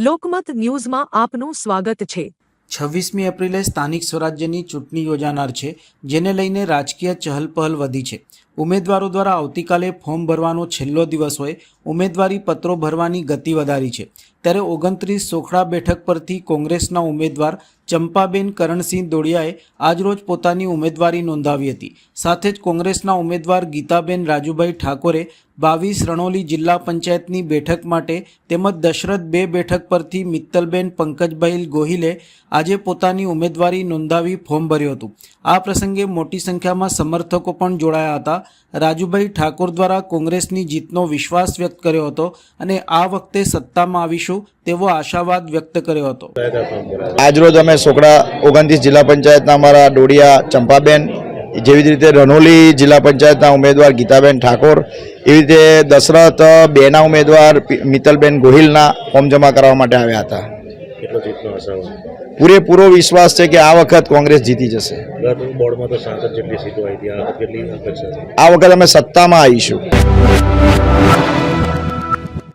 લોકમત ન્યૂઝમાં આપનું સ્વાગત છે। 26મી એપ્રિલે સ્થાનિક સ્વરાજ્યની ચૂંટણી યોજાનાર છે, જેને લઈને રાજકીય ચહલપહલ વધી છે। ઉમેદવારો દ્વારા આવતીકાલે ફોર્મ ભરવાનો છેલ્લો દિવસ હોય ઉમેદવારી પત્રો ભરવાની ગતિ વધારી છે। ત્યારે 29 સોખડા બેઠક પરથી કોંગ્રેસના ઉમેદવાર ચંપાબેન કરણસિંહ દોડિયાએ આજરોજ પોતાની ઉમેદવારી નોંધાવી હતી। સાથે જ કોંગ્રેસના ઉમેદવાર ગીતાબેન રાજુભાઈ ઠાકોરે 22 રણોલી જિલ્લા પંચાયતની બેઠક માટે તેમજ દશરથ 2 બેઠક પરથી મિત્તલબેન પંકજભાઈ ગોહિલે આજે પોતાની ઉમેદવારી નોંધાવી ફોર્મ ભર્યું હતું। આ પ્રસંગે મોટી સંખ્યામાં સમર્થકો પણ જોડાયા હતા। રાજુભાઈ ઠાકોર દ્વારા કોંગ્રેસની જીતનો વિશ્વાસ વ્યક્ત કર્યો હતો અને આ વખતે સત્તામાં આવીશું તેવો આશાવાદ વ્યક્ત કર્યો હતો। આજરોજ અમે સોખડા 29 જિલ્લા પંચાયતના અમારા ડોડિયા ચંપાબેન, જેવી રીતે રણોલી જિલ્લા પંચાયતના ઉમેદવાર ગીતાબેન ઠાકોર, એવી રીતે દશરથ 2ના ઉમેદવાર મિત્તલબેન ગોહિલના ફોર્મ જમા કરવા માટે આવ્યા હતા। પૂરેપૂરો વિશ્વાસ છે કે આ વખત કોંગ્રેસ જીતી જશે। આ વખત અમે સત્તામાં આવીશું।